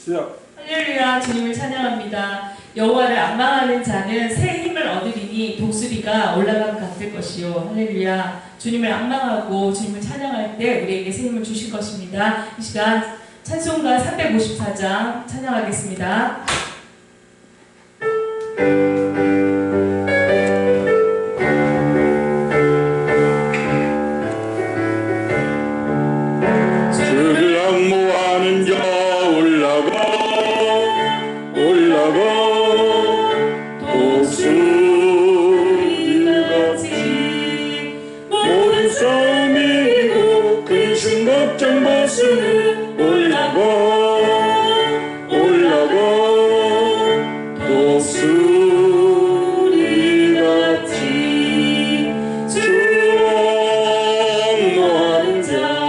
시작. 할렐루야, 주님을 찬양합니다. 여호와를 앙망하는 자는 새 힘을 얻으리니 독수리가 올라감 같을 것이요. 할렐루야, 주님을 앙망하고 주님을 찬양할 때 우리에게 새 힘을 주실 것입니다. 이 시간 찬송가 354장 찬양하겠습니다. 주를 악모하는 자 올라가 독수리같이 모든 싸움 이기고 근심 걱정 벗으니 올라가 독수리같이 주 악모하는 자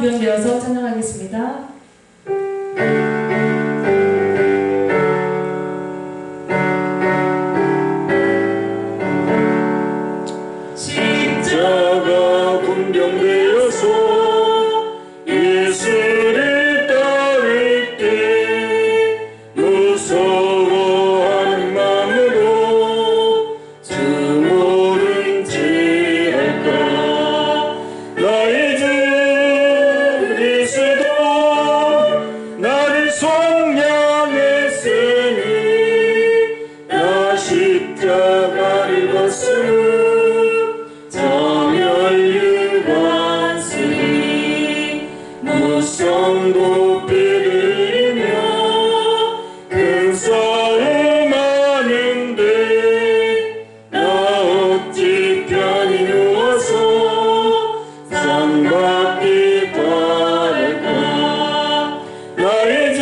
분명되어서 찬양하겠습니다. 십자가 분병되어서 예수를 따를 때 무서워하는 마음으로 주 모른 채 할까. 나의 주 그리스도 나를 속량했으니 나 십자가를 벗으니 무성 높이를 이며 큰 싸움하는데 나 어찌 편히 누워서 상 받기 바랄까. 나의 주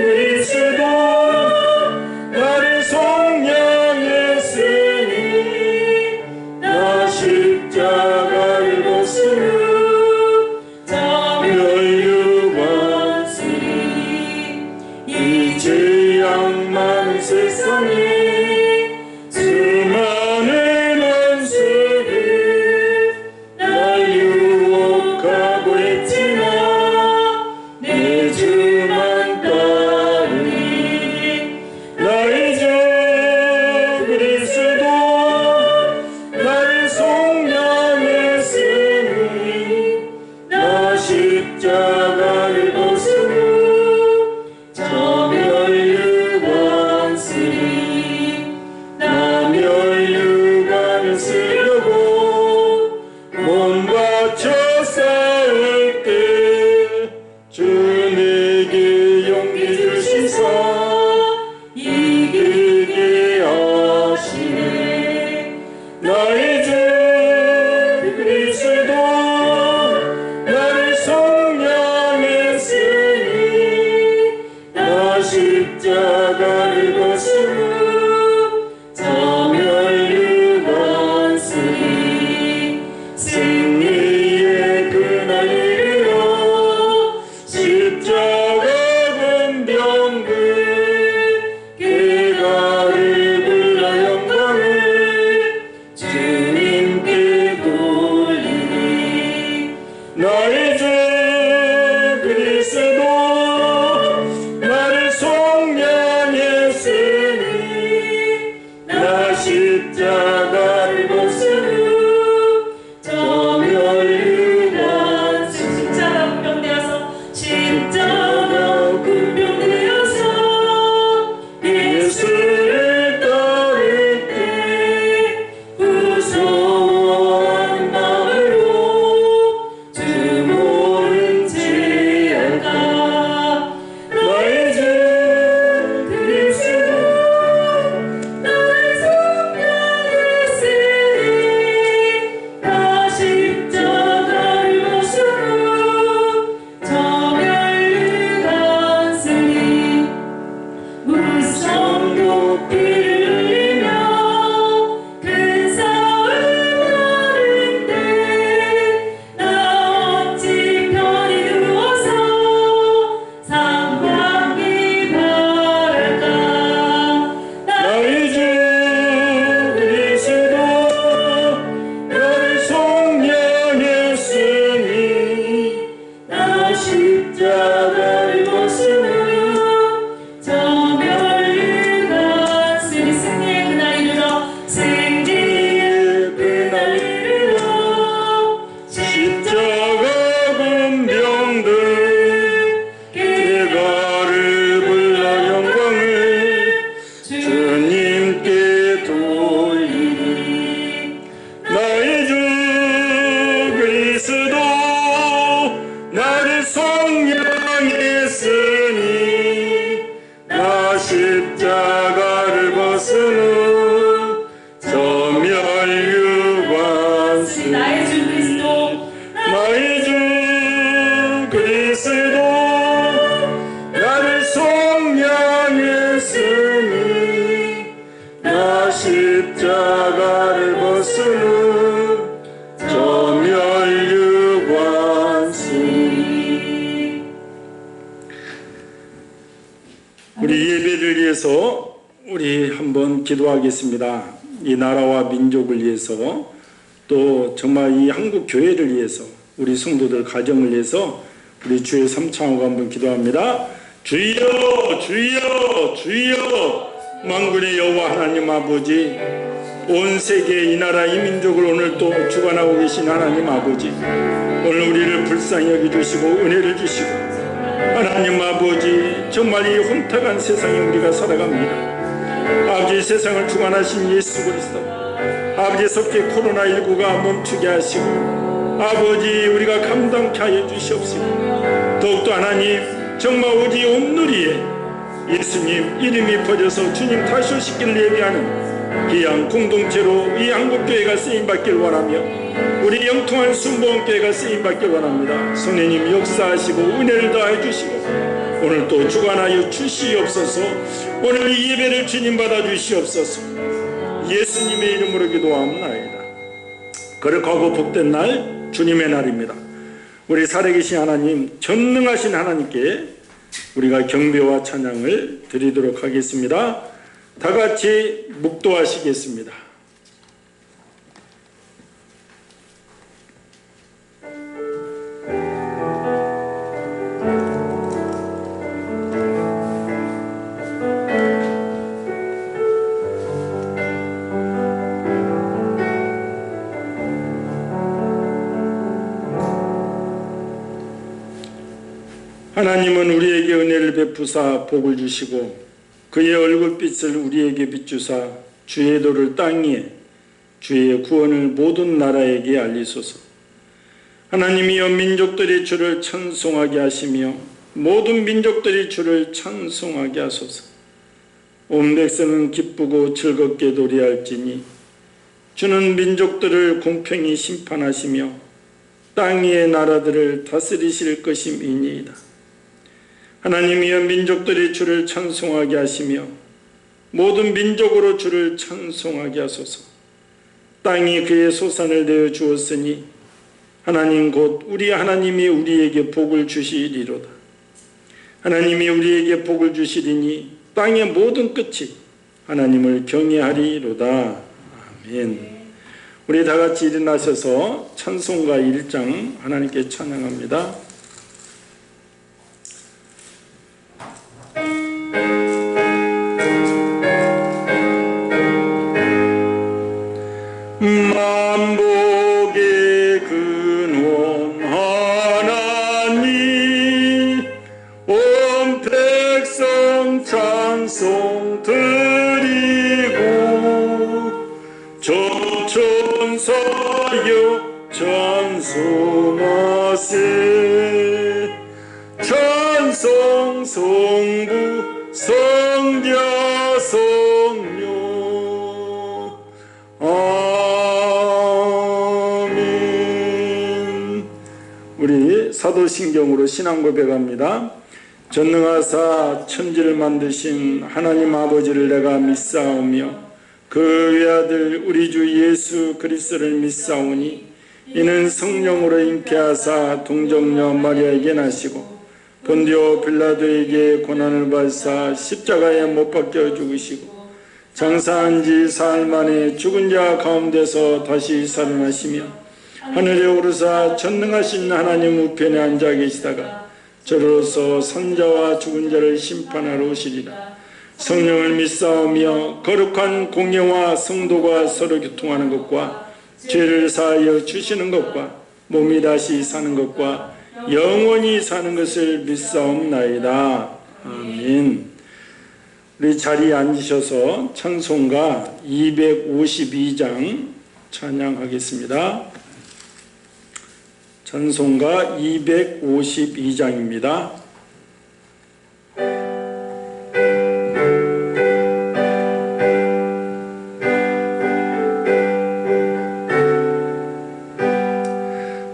그리스도 나를 속량했으니 나 십자가를 벗으니 죄악 많은 세상에 수많은 원수들 날 유혹하고 했지만 내 주만 따르니. 나의 주 그리스도 나를 속량했으니 나 십자가를 벗으니 쓰려고 몸 바쳐 싸울 때 주 내게 용기 주시사 이기게 하시네. 나의 주 그리스도 나를 속량했으니 나 십자가를 벗으니 승리의 그날 이르러 십자가 분병들 개가를 불러 영광을 주님께 돌리니. 나의 주 그리스도 나를 속량했으니 나 십자가를 벗으니 예수를 따를 때 무서워하는 마음으로 주 모른 채 할까. 나의 주 그리스도 나를 속량했으니 기도하겠습니다. 이 나라와 민족을 위해서 또 정말 이 한국 교회를 위해서 우리 성도들 가정을 위해서 우리 주의 삼창호가 한번 기도합니다. 주여 주여 주여 만군의 여호와 하나님 아버지, 온 세계 이 나라 이 민족을 오늘 또 주관하고 계신 하나님 아버지, 오늘 우리를 불쌍히 여겨주시고 은혜를 주시고 하나님 아버지, 정말 이 혼탁한 세상에 우리가 살아갑니다. 아버지, 세상을 주관하신 예수 그리스도, 아버지 속히 코로나19가 멈추게 하시고 아버지 우리가 감당케 하여 주시옵시고, 더욱더 하나님 정말 오직 온누리에 예수님 이름이 퍼져서 주님 다시 오시기를 예비하는 귀한 공동체로 이 한국교회가 쓰임받길 원하며 우리 영통한 순복음교회가 쓰임받길 원합니다. 성령님 역사하시고 은혜를 더해 주시고 오늘 또 주관하여 주시옵소서. 오늘 이 예배를 주님 받아 주시옵소서. 예수님의 이름으로 기도하옵나이다. 거룩하고 복된 날 주님의 날입니다. 우리 살아계신 하나님, 전능하신 하나님께 우리가 경배와 찬양을 드리도록 하겠습니다. 다 같이 묵도하시겠습니다. 하나님은 우리에게 은혜를 베푸사 복을 주시고 그의 얼굴빛을 우리에게 비추사 주의 도를 땅 위에 주의 구원을 모든 나라에게 알리소서. 하나님이여 민족들이 주를 찬송하게 하시며 모든 민족들이 주를 찬송하게 하소서. 온 백성은 기쁘고 즐겁게 노래할지니 주는 민족들을 공평히 심판하시며 땅 위의 나라들을 다스리실 것임이니이다. 하나님이여 민족들이 주를 찬송하게 하시며 모든 민족으로 주를 찬송하게 하소서. 땅이 그의 소산을 내어 주었으니 하나님 곧 우리 하나님이 우리에게 복을 주시리로다. 하나님이 우리에게 복을 주시리니 땅의 모든 끝이 하나님을 경외하리로다. 아멘. 우리 다 같이 일어나셔서 찬송가 1장 하나님께 찬양합니다. 만복의 근원 하나님, 온 백성 찬송 드리고 천천사여 찬송하세. 찬송 성부 성자 성령 아멘. 우리 사도신경으로 신앙 고백합니다. 전능하사 천지를 만드신 하나님 아버지를 내가 믿사오며 그 외아들 우리 주 예수 그리스도를 믿사오니 이는 성령으로 잉태하사 동정녀 마리아에게 나시고 본디오 빌라도에게 고난을 받사 십자가에 못 박혀 죽으시고 장사한 지 사흘 만에 죽은 자 가운데서 다시 살아나시며 하늘에 오르사 전능하신 하나님 우편에 앉아 계시다가 저로서 선자와 죽은 자를 심판하러 오시리라. 성령을 믿사오며 거룩한 공예와 성도가 서로 교통하는 것과 죄를 사하여 주시는 것과 몸이 다시 사는 것과 영원히 사는 것을 믿사옵나이다. 아멘. 우리 자리에 앉으셔서 찬송가 252장 찬양하겠습니다. 찬송가 252장입니다.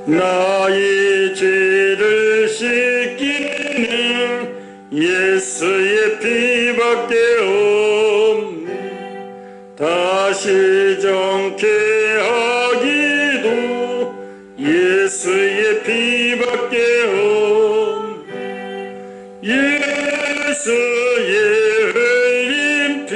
나의 죄를 씻기는 예수의 피밖에 없네. 다시 정케 하기도 예수의 피밖에 없네. 예수의 흘린 피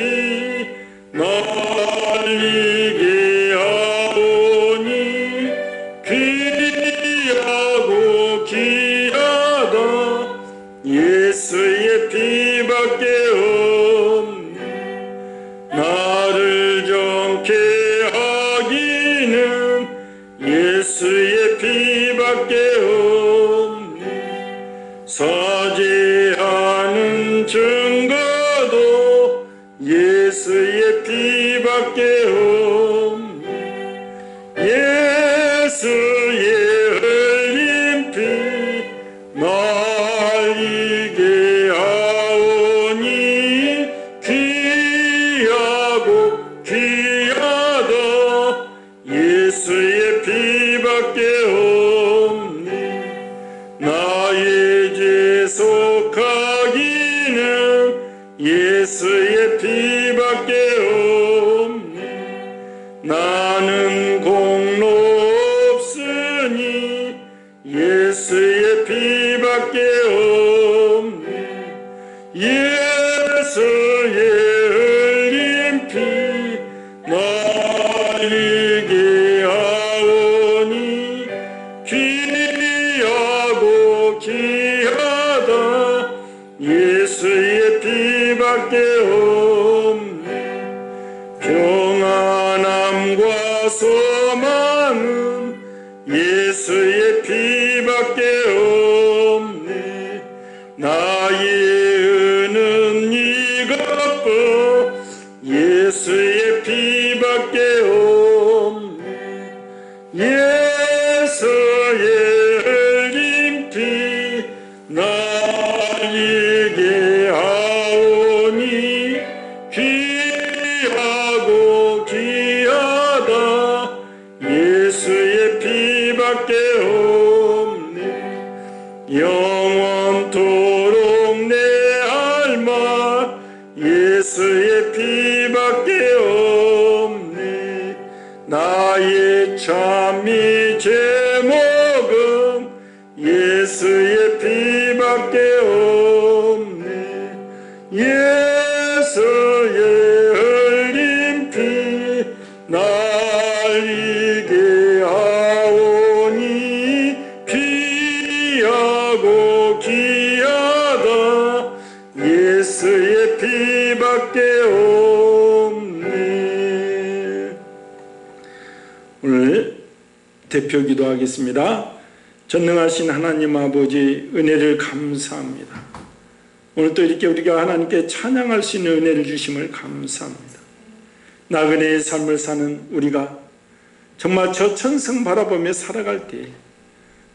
없네. 나의 죄 속하기는 예수의 피밖에 없네. 나는 공로 없으니 예수의 피밖에 없네. 예수의 흘린 피 날리게 하오니 귀하고 귀하다. 예수의 피밖에 없네. 평안함과 소망은 예수의 피밖에 없네. 나의 은은 이것뿐 예수의 피밖에 없네. 예수의 흘린 피 날리게 하오니 귀하고 귀하다. 예수의 피밖에 없네. 영원토록 내 할 말 예수의 피밖에 없네. 나의 참이 제목은 예수의 피밖에 없네. 예수의 흘린 피 날리게 하오니 귀하고 귀하다. 예수의 피밖에 없네. 오늘 대표 기도하겠습니다. 전능하신 하나님 아버지, 은혜를 감사합니다. 오늘 또 이렇게 우리가 하나님께 찬양할 수 있는 은혜를 주심을 감사합니다. 나그네의 삶을 사는 우리가 정말 저 천성 바라보며 살아갈 때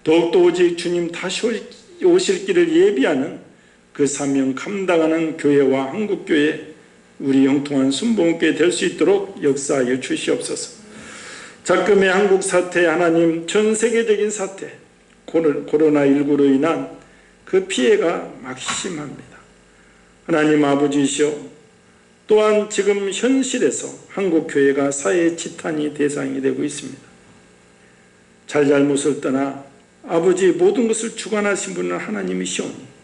더욱더 오직 주님 다시 오실 길을 예비하는 그 사명 감당하는 교회와 한국교회, 우리 형통한 순복음교회 될 수 있도록 역사하여 주시옵소서. 작금의 한국 사태, 하나님 전 세계적인 사태, 코로나19로 인한 그 피해가 막심합니다. 하나님 아버지시여, 또한 지금 현실에서 한국교회가 사회의 지탄이 대상이 되고 있습니다. 잘잘못을 떠나 아버지 모든 것을 주관하신 분은 하나님이시오니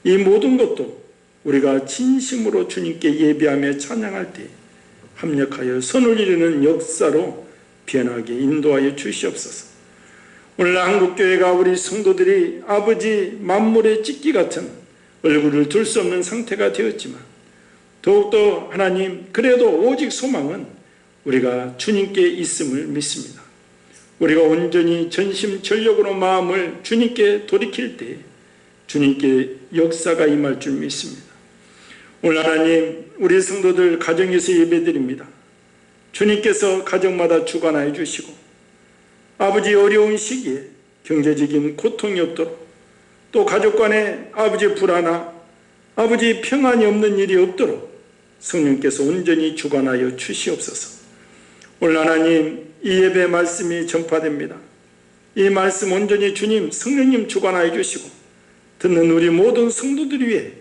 이 모든 것도 우리가 진심으로 주님께 예배하며 찬양할 때 합력하여 선을 이루는 역사로 변하게 인도하여 주시옵소서. 오늘 한국교회가 우리 성도들이 아버지 만물의 찍기 같은 얼굴을 둘 수 없는 상태가 되었지만 더욱더 하나님, 그래도 오직 소망은 우리가 주님께 있음을 믿습니다. 우리가 온전히 전심전력으로 마음을 주님께 돌이킬 때 주님께 역사가 임할 줄 믿습니다. 오늘 하나님, 우리 성도들 가정에서 예배드립니다. 주님께서 가정마다 주관하여 주시고 아버지 어려운 시기에 경제적인 고통이 없도록, 또 가족 간에 아버지 불안함, 아버지 평안이 없는 일이 없도록 성령께서 온전히 주관하여 주시옵소서. 오늘 하나님, 이 예배 말씀이 전파됩니다. 이 말씀 온전히 주님 성령님 주관하여 주시고 듣는 우리 모든 성도들 위해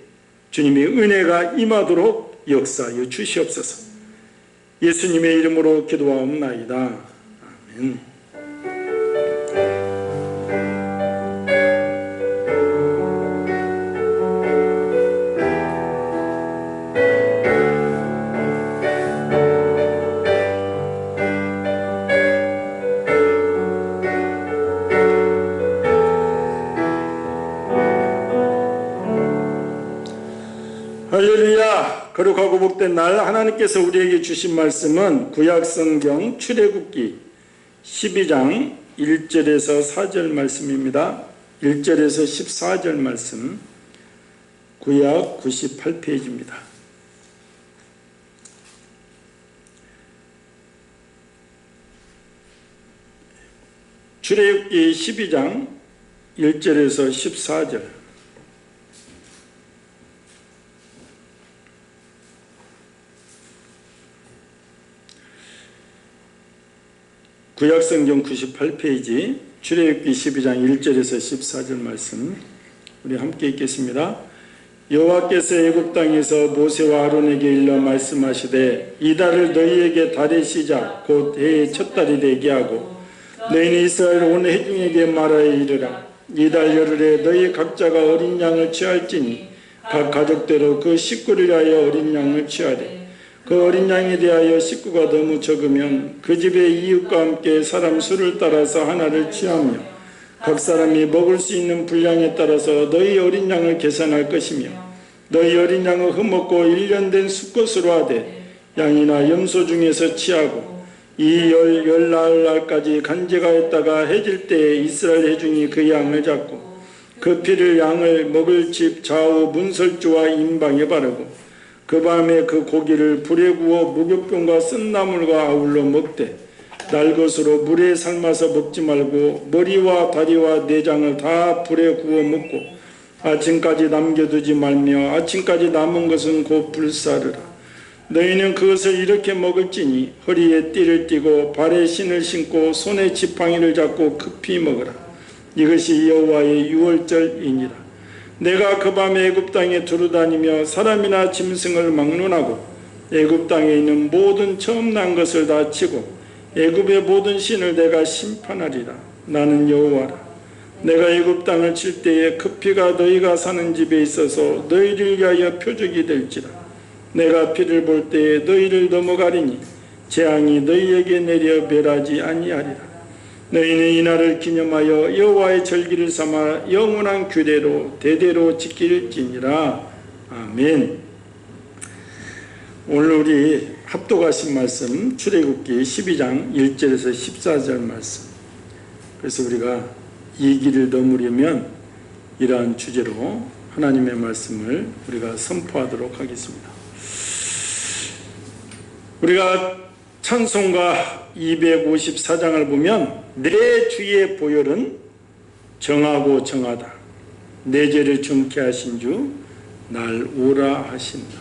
주님의 은혜가 임하도록 역사하여 주시옵소서. 예수님의 이름으로 기도하옵나이다. 아멘. 할렐루야. 거룩하고 복된 날, 하나님께서 우리에게 주신 말씀은 구약성경 출애굽기 12장 1절에서 4절 말씀입니다. 1절에서 14절 말씀, 구약 98페이지입니다. 출애굽기 12장 1절에서 14절. 구약성경 98페이지 출애굽기 12장 1절에서 14절 말씀 우리 함께 읽겠습니다. 여호와께서 애굽 땅에서 모세와 아론에게 일러 말씀하시되 이 달을 너희에게 달의 시작 곧 해의 첫 달이 되게 하고 너희는 이스라엘 온 회중에게 말하여 이르라. 이 달 열흘에 너희 각자가 어린 양을 취할지니 각 가족대로 그 식구를 위하여 어린 양을 취하되 그 어린 양에 대하여 식구가 너무 적으면 그 집의 이웃과 함께 사람 수를 따라서 하나를 취하며 각 사람이 먹을 수 있는 분량에 따라서 너희 어린 양을 계산할 것이며 너희 어린 양을 흠없고 1년 된 수컷으로 하되 양이나 염소 중에서 취하고 이 열나흘날까지 간제가 했다가 해질 때에 이스라엘 회중이 그 양을 잡고 그 피를 양을 먹을 집 좌우 문설주와 임방에 바르고 그 밤에 그 고기를 불에 구워 목욕병과 쓴나물과 아울러 먹되 날 것으로 물에 삶아서 먹지 말고 머리와 다리와 내장을 다 불에 구워 먹고 아침까지 남겨두지 말며 아침까지 남은 것은 곧 불사르라. 너희는 그것을 이렇게 먹을지니 허리에 띠를 띠고 발에 신을 신고 손에 지팡이를 잡고 급히 먹으라. 이것이 여호와의 유월절이니라. 내가 그 밤에 애굽 땅에 두루다니며 사람이나 짐승을 막론하고 애굽 땅에 있는 모든 처음 난 것을 다 치고 애굽의 모든 신을 내가 심판하리라. 나는 여호와라. 내가 애굽 땅을 칠 때에 그 피가 너희가 사는 집에 있어서 너희를 위하여 표적이 될지라. 내가 피를 볼 때에 너희를 넘어가리니 재앙이 너희에게 내려 멸하지 아니하리라. 너희는 이날을 기념하여 여호와의 절기를 삼아 영원한 규례로 대대로 지킬지니라. 아멘. 오늘 우리 합독하신 말씀 출애굽기 12장 1절에서 14절 말씀. 그래서 우리가 이 길을 넘으려면 이러한 주제로 하나님의 말씀을 우리가 선포하도록 하겠습니다. 우리가 찬송가 254장을 보면 내 주의 보혈은 정하고 정하다. 내 죄를 정케 하신 주 날 오라 하신다.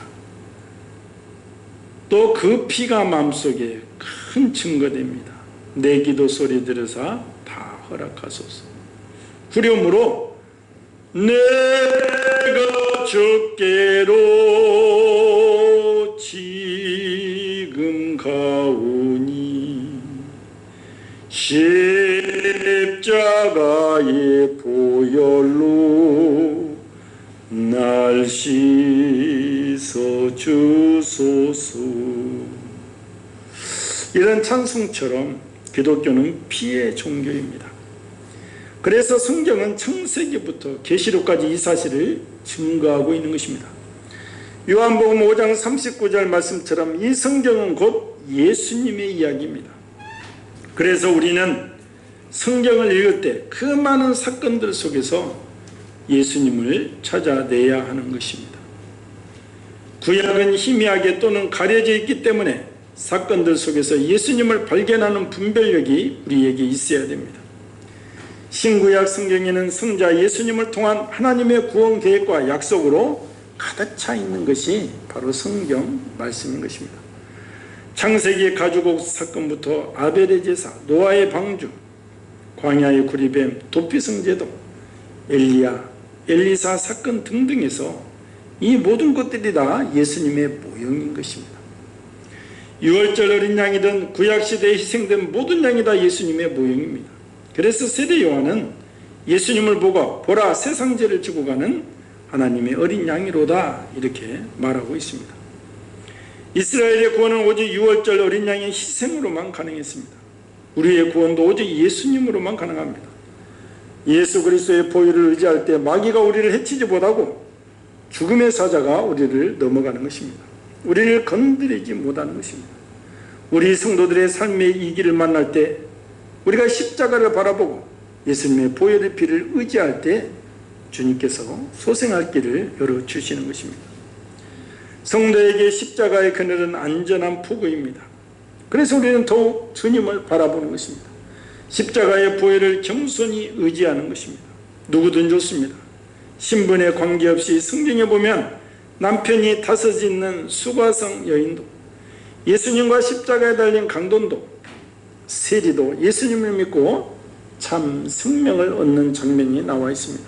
또 그 피가 마음속에 큰 증거됩니다. 내 기도 소리 들으사 다 허락하소서. 그러므로 내가 주께로 지금 가오니 십자가의 보혈로 날 씻어 주소서. 이런 찬송처럼 기독교는 피의 종교입니다. 그래서 성경은 창세기부터 계시록까지 이 사실을 증거하고 있는 것입니다. 요한복음 5장 39절 말씀처럼 이 성경은 곧 예수님의 이야기입니다. 그래서 우리는 성경을 읽을 때 그 많은 사건들 속에서 예수님을 찾아내야 하는 것입니다. 구약은 희미하게 또는 가려져 있기 때문에 사건들 속에서 예수님을 발견하는 분별력이 우리에게 있어야 됩니다. 신구약 성경에는 성자 예수님을 통한 하나님의 구원 계획과 약속으로 가득 차 있는 것이 바로 성경 말씀인 것입니다. 창세기 가죽옥 사건부터 아벨의 제사, 노아의 방주, 광야의 구리뱀, 도피성제도, 엘리야, 엘리사 사건 등등에서 이 모든 것들이 다 예수님의 모형인 것입니다. 유월절 어린 양이든 구약시대에 희생된 모든 양이 다 예수님의 모형입니다. 그래서 세례 요한은 예수님을 보고 보라 세상 죄를 지고 가는 하나님의 어린 양이로다 이렇게 말하고 있습니다. 이스라엘의 구원은 오직 유월절 어린 양의 희생으로만 가능했습니다. 우리의 구원도 오직 예수님으로만 가능합니다. 예수 그리스도의 보혈을 의지할 때 마귀가 우리를 해치지 못하고 죽음의 사자가 우리를 넘어가는 것입니다. 우리를 건드리지 못하는 것입니다. 우리 성도들의 삶의 이 길을 만날 때 우리가 십자가를 바라보고 예수님의 보혈의 피를 의지할 때 주님께서 소생할 길을 열어주시는 것입니다. 성도에게 십자가의 그늘은 안전한 포구입니다. 그래서 우리는 더욱 주님을 바라보는 것입니다. 십자가의 보혈을 겸손히 의지하는 것입니다. 누구든 좋습니다. 신분에 관계없이 성경에 보면 남편이 다섯이 있는 수가성 여인도, 예수님과 십자가에 달린 강돈도, 세리도 예수님을 믿고 참 생명을 얻는 장면이 나와 있습니다.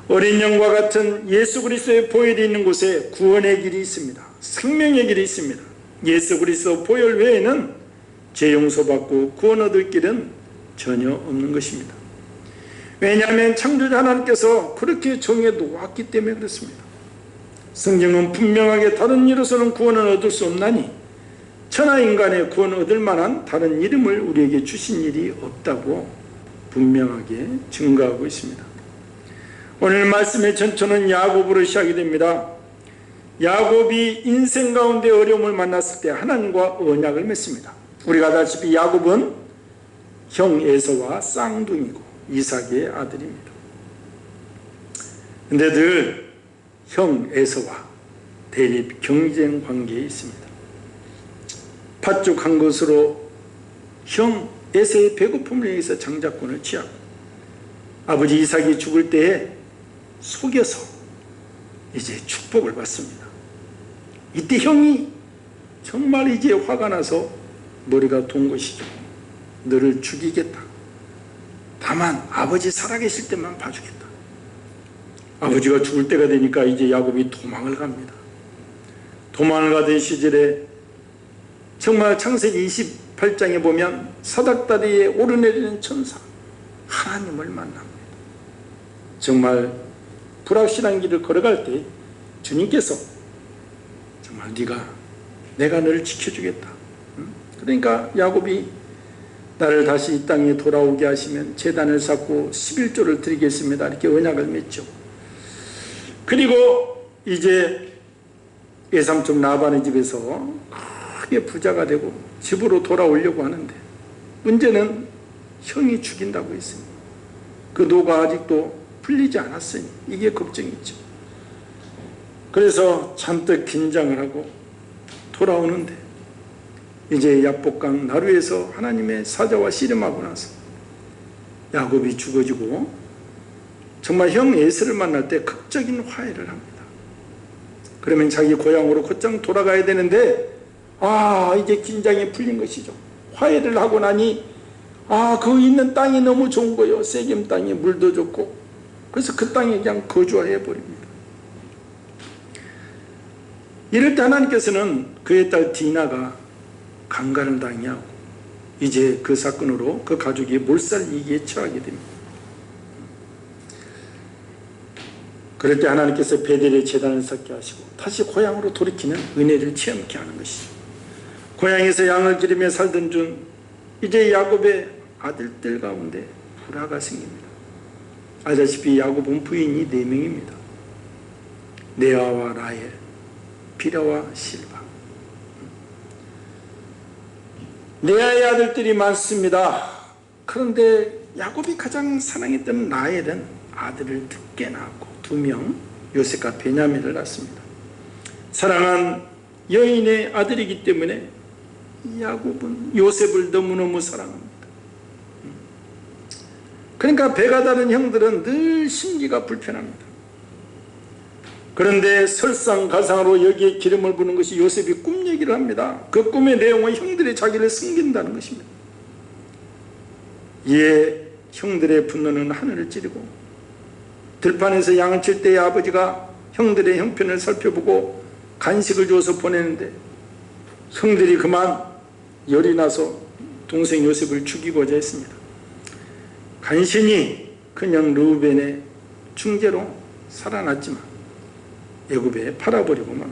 어린 양과 같은 예수 그리스도의 보혈이 있는 곳에 구원의 길이 있습니다. 생명의 길이 있습니다. 예수 그리스도 보혈 외에는 죄 용서받고 구원 얻을 길은 전혀 없는 것입니다. 왜냐하면 창조자 하나님께서 그렇게 정해 놓았기 때문에 그렇습니다. 성경은 분명하게 다른 이로서는 구원을 얻을 수 없나니 천하 인간의 구원을 얻을 만한 다른 이름을 우리에게 주신 일이 없다고 분명하게 증거하고 있습니다. 오늘 말씀의 전초는 야곱으로 시작이 됩니다. 야곱이 인생 가운데 어려움을 만났을 때 하나님과 언약을 맺습니다. 우리가 알다시피 야곱은 형 에서와 쌍둥이고 이삭의 아들입니다. 근데 늘 형 에서와 대립 경쟁 관계에 있습니다. 팥죽 한 것으로 형 에서의 배고픔을 위해서 장자권을 취하고 아버지 이삭이 죽을 때에 속여서 이제 축복을 받습니다. 이때 형이 정말 이제 화가 나서 머리가 돈 것이죠. 너를 죽이겠다. 다만 아버지 살아계실 때만 봐주겠다. 아버지가 죽을 때가 되니까 이제 야곱이 도망을 갑니다. 도망을 가던 시절에 정말 창세기 28장에 보면 사닥다리에 오르내리는 천사 하나님을 만납니다. 정말 불확실한 길을 걸어갈 때 주님께서 정말 내가 너를 지켜주겠다. 그러니까 야곱이 나를 다시 이 땅에 돌아오게 하시면 제단을 쌓고 11조를 드리겠습니다. 이렇게 언약을 맺죠. 그리고 이제 외삼촌 라반의 집에서 크게 부자가 되고 집으로 돌아오려고 하는데 문제는 형이 죽인다고 했습니다. 그 노가 아직도 풀리지 않았으니 이게 걱정이죠. 그래서 잔뜩 긴장을 하고 돌아오는데 이제 야복강 나루에서 하나님의 사자와 씨름하고 나서 야곱이 죽어지고 정말 형 에서를 만날 때 극적인 화해를 합니다. 그러면 자기 고향으로 곧장 돌아가야 되는데 이제 긴장이 풀린 것이죠. 화해를 하고 나니 그 있는 땅이 너무 좋은 거예요. 세겜 땅이 물도 좋고 그래서 그 땅에 그냥 거주해 버립니다. 이럴 때 하나님께서는 그의 딸 디나가 강간을 당하고 이제 그 사건으로 그 가족이 몰살위기에 처하게 됩니다. 그럴 때 하나님께서 베델에 제단을 쌓게 하시고 다시 고향으로 돌이키는 은혜를 체험케 하는 것이죠. 고향에서 양을 기르며 살던 중 이제 야곱의 아들들 가운데 불화가 생깁니다. 알다시피 야곱은 부인이 4명입니다. 레아와 라헬, 비라와 실바. 레아의 아들들이 많습니다. 그런데 야곱이 가장 사랑했던 라헬은 아들을 늦게 낳았고 2명 요셉과 베냐민을 낳습니다. 사랑한 여인의 아들이기 때문에 야곱은 요셉을 너무너무 사랑합니다. 그러니까 배가 다른 형들은 늘 심기가 불편합니다. 그런데 설상가상으로 여기에 기름을 부는 것이 요셉이 꿈 얘기를 합니다. 그 꿈의 내용은 형들이 자기를 숨긴다는 것입니다. 이에 형들의 분노는 하늘을 찌르고 들판에서 양을 칠 때의 아버지가 형들의 형편을 살펴보고 간식을 줘서 보내는데 형들이 그만 열이 나서 동생 요셉을 죽이고자 했습니다. 간신히 그냥 르우벤의 충제로 살아났지만 애굽에 팔아버리고만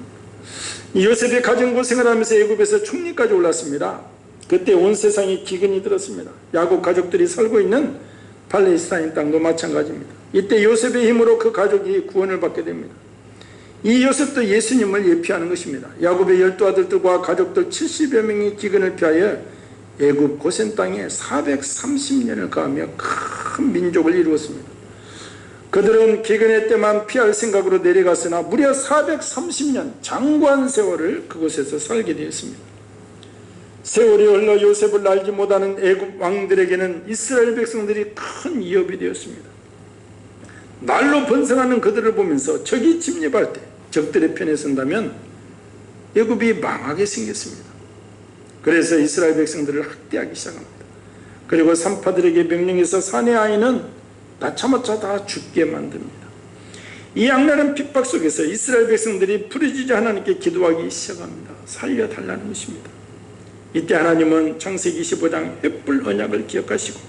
요셉이 가진 고생을 하면서 애굽에서 총리까지 올랐습니다. 그때 온 세상에 기근이 들었습니다. 야곱 가족들이 살고 있는 팔레스타인 땅도 마찬가지입니다. 이때 요셉의 힘으로 그 가족이 구원을 받게 됩니다. 이 요셉도 예수님을 예표하는 것입니다. 야곱의 12아들들과 가족들 70여 명이 기근을 피하여 애굽 고센 땅에 430년을 가하며 큰 민족을 이루었습니다. 그들은 기근의 때만 피할 생각으로 내려갔으나 무려 430년 장관 세월을 그곳에서 살게 되었습니다. 세월이 흘러 요셉을 알지 못하는 애굽 왕들에게는 이스라엘 백성들이 큰 위협이 되었습니다. 날로 번성하는 그들을 보면서 적이 침입할 때 적들의 편에 선다면 애굽이 망하게 생겼습니다. 그래서 이스라엘 백성들을 학대하기 시작합니다. 그리고 산파들에게 명령해서 사내 아이는 낳자마자 다 죽게 만듭니다. 이 악랄한 핍박 속에서 이스라엘 백성들이 부르짖어 하나님께 기도하기 시작합니다. 살려달라는 것입니다. 이때 하나님은 창세기 25장 횃불 언약을 기억하시고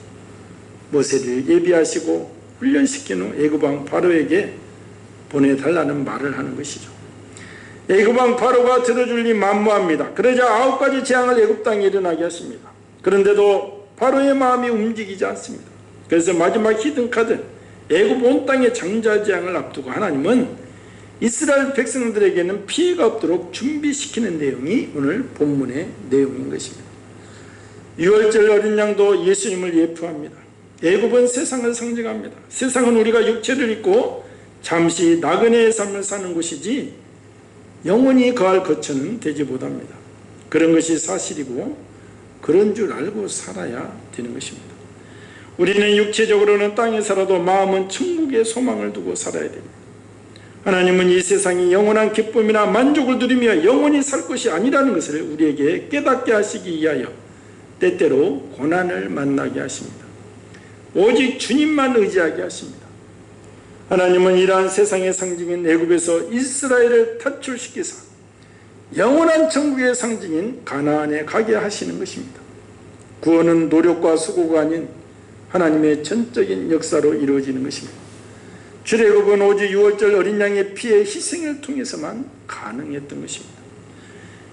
모세를 예비하시고 훈련시킨 후 애굽 왕 바로에게 보내달라는 말을 하는 것이죠. 애굽 왕 바로가 들어줄리 만무합니다. 그러자 9가지 재앙을 애굽 땅에 일어나게 하십니다. 그런데도 바로의 마음이 움직이지 않습니다. 그래서 마지막 히든카드 애굽 온 땅의 장자재앙을 앞두고 하나님은 이스라엘 백성들에게는 피해가 없도록 준비시키는 내용이 오늘 본문의 내용인 것입니다. 유월절 어린 양도 예수님을 예표합니다. 애굽은 세상을 상징합니다. 세상은 우리가 육체를 입고 잠시 나그네의 삶을 사는 곳이지 영원히 거할 거처는 되지 못합니다. 그런 것이 사실이고 그런 줄 알고 살아야 되는 것입니다. 우리는 육체적으로는 땅에 살아도 마음은 천국의 소망을 두고 살아야 됩니다. 하나님은 이 세상이 영원한 기쁨이나 만족을 누리며 영원히 살 것이 아니라는 것을 우리에게 깨닫게 하시기 위하여 때때로 고난을 만나게 하십니다. 오직 주님만 의지하게 하십니다. 하나님은 이러한 세상의 상징인 애굽에서 이스라엘을 탈출시키사 영원한 천국의 상징인 가나안에 가게 하시는 것입니다. 구원은 노력과 수고가 아닌 하나님의 전적인 역사로 이루어지는 것입니다. 출애굽은 오직 유월절 어린 양의 피의 희생을 통해서만 가능했던 것입니다.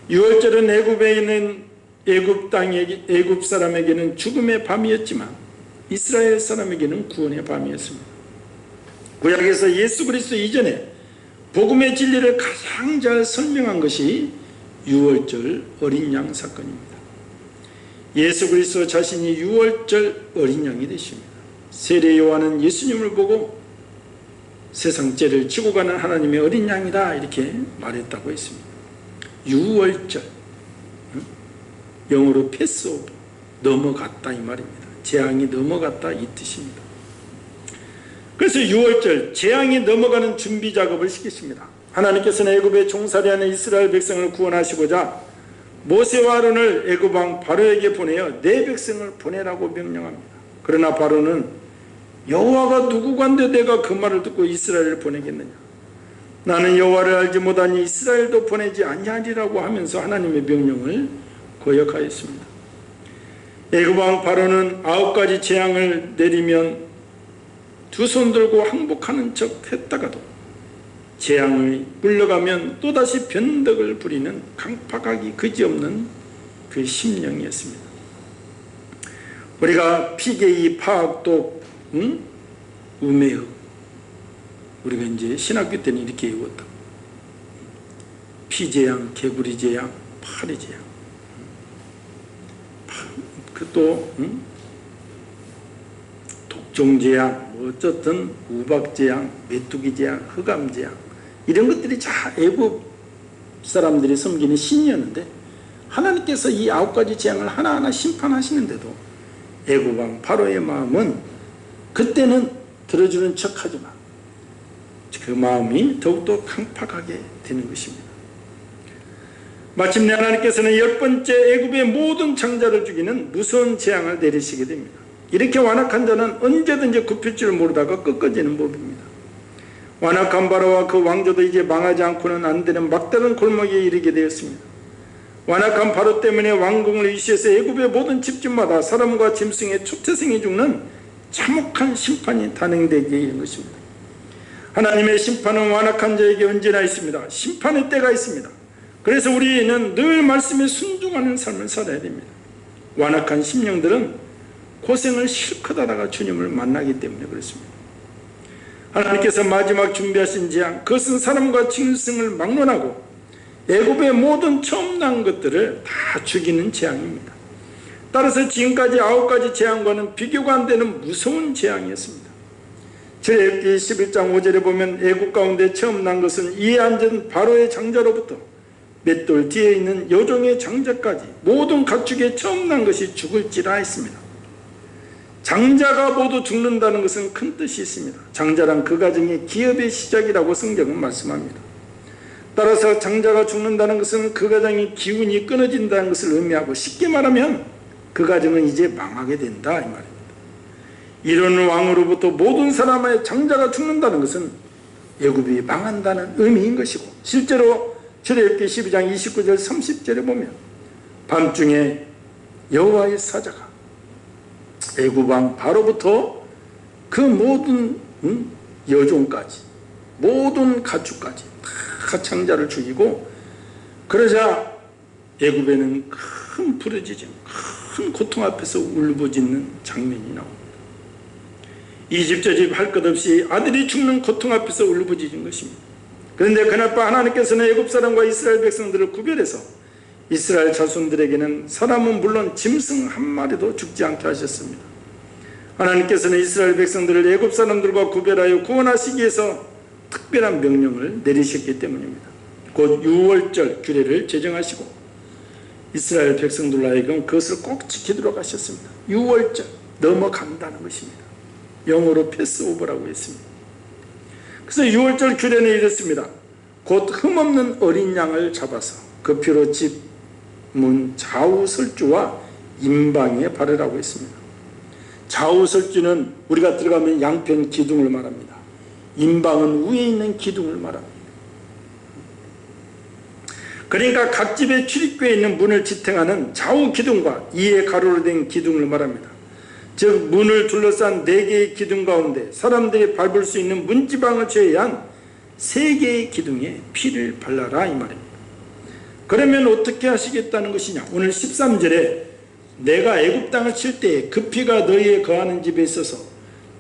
유월절은 애굽에 있는 애굽 사람에게는 죽음의 밤이었지만 이스라엘 사람에게는 구원의 밤이었습니다. 구약에서 예수 그리스도 이전에 복음의 진리를 가장 잘 설명한 것이 유월절 어린 양 사건입니다. 예수 그리스도 자신이 유월절 어린 양이 되십니다. 세례 요한은 예수님을 보고 세상 죄를 지고 가는 하나님의 어린 양이다 이렇게 말했다고 했습니다. 유월절, 영어로 패스오버, 넘어갔다 이 말입니다. 재앙이 넘어갔다 이 뜻입니다. 그래서 유월절 재앙이 넘어가는 준비 작업을 시키십니다. 하나님께서는 애굽에 종살이하는 이스라엘 백성을 구원하시고자 모세와 아론을 애굽 왕 바로에게 보내어 내 백성을 보내라고 명령합니다. 그러나 바로는 여호와가 누구간데 내가 그 말을 듣고 이스라엘을 보내겠느냐, 나는 여호와를 알지 못하니 이스라엘도 보내지 아니하리라고 하면서 하나님의 명령을 거역하였습니다. 애굽 왕 바로는 9가지 재앙을 내리면 두 손 들고 항복하는 척 했다가도 재앙을 물러가면 또다시 변덕을 부리는 강팍하기 그지없는 그 심령이었습니다. 우리가 피계의 파악도 우매흑, 우리가 이제 신학교 때는 이렇게 외웠다. 피재앙, 개구리재앙, 파리재앙, 또 독종재앙, 뭐 어쨌든 우박재앙, 메뚜기재앙, 흑암재앙, 이런 것들이 다 애굽 사람들이 섬기는 신이었는데 하나님께서 이 9가지 재앙을 하나하나 심판하시는데도 애굽 왕 바로의 마음은 그때는 들어주는 척하지만 그 마음이 더욱더 강팍하게 되는 것입니다. 마침내 하나님께서는 10번째 애굽의 모든 장자를 죽이는 무서운 재앙을 내리시게 됩니다. 이렇게 완악한 자는 언제든지 굽힐 줄 모르다가 꺾어지는 법입니다. 완악한 바로와 그 왕조도 이제 망하지 않고는 안 되는 막다른 골목에 이르게 되었습니다. 완악한 바로 때문에 왕궁을 위시해서 애굽의 모든 집집마다 사람과 짐승의 초태생이 죽는 참혹한 심판이 단행되게 이른 것입니다. 하나님의 심판은 완악한 자에게 언제나 있습니다. 심판의 때가 있습니다. 그래서 우리는 늘 말씀에 순종하는 삶을 살아야 됩니다. 완악한 심령들은 고생을 실컷 하다가 주님을 만나기 때문에 그렇습니다. 하나님께서 마지막 준비하신 재앙, 그것은 사람과 짐승을 막론하고 애굽의 모든 처음 난 것들을 다 죽이는 재앙입니다. 따라서 지금까지 9가지 재앙과는 비교가 안 되는 무서운 재앙이었습니다. 출애굽기 11장 5절에 보면 애굽 가운데 처음 난 것은 이에 앉은 바로의 장자로부터 맷돌 뒤에 있는 여종의 장자까지 모든 가축의 처음 난 것이 죽을지라 했습니다. 장자가 모두 죽는다는 것은 큰 뜻이 있습니다. 장자란 그 가정의 기업의 시작이라고 성경은 말씀합니다. 따라서 장자가 죽는다는 것은 그 가정의 기운이 끊어진다는 것을 의미하고, 쉽게 말하면 그 가정은 이제 망하게 된다 이 말입니다. 이런 왕으로부터 모든 사람의 장자가 죽는다는 것은 애굽이 망한다는 의미인 것이고, 실제로 출애굽기 12장 29절 30절에 보면 밤중에 여호와의 사자가 애굽 왕 바로부터 그 모든 여종까지, 모든 가축까지 다 장자를 죽이고, 그러자 애굽에는 큰 부르짖음, 큰 고통 앞에서 울부짖는 장면이 나옵니다. 이 집 저 집 할 것 없이 아들이 죽는 고통 앞에서 울부짖은 것입니다. 그런데 그날 밤 하나님께서는 애굽 사람과 이스라엘 백성들을 구별해서 이스라엘 자손들에게는 사람은 물론 짐승 한 마리도 죽지 않게 하셨습니다. 하나님께서는 이스라엘 백성들을 애굽 사람들과 구별하여 구원하시기 위해서 특별한 명령을 내리셨기 때문입니다. 곧 유월절 규례를 제정하시고 이스라엘 백성들로 하여금 그것을 꼭 지키도록 하셨습니다. 유월절, 넘어간다는 것입니다. 영어로 패스오버라고 했습니다. 그래서 유월절 규례는 이렇습니다. 곧 흠없는 어린 양을 잡아서 그 피로 집 문 좌우설주와 임방에 바르라고 했습니다. 좌우설주는 우리가 들어가면 양편 기둥을 말합니다. 임방은 위에 있는 기둥을 말합니다. 그러니까 각 집의 출입구에 있는 문을 지탱하는 좌우 기둥과 이에 가로로 된 기둥을 말합니다. 즉 문을 둘러싼 4개의 기둥 가운데 사람들이 밟을 수 있는 문지방을 제외한 3개의 기둥에 피를 발라라 이 말입니다. 그러면 어떻게 하시겠다는 것이냐? 오늘 13절에 내가 애굽 땅을 칠 때에 그 피가 너희의 거하는 집에 있어서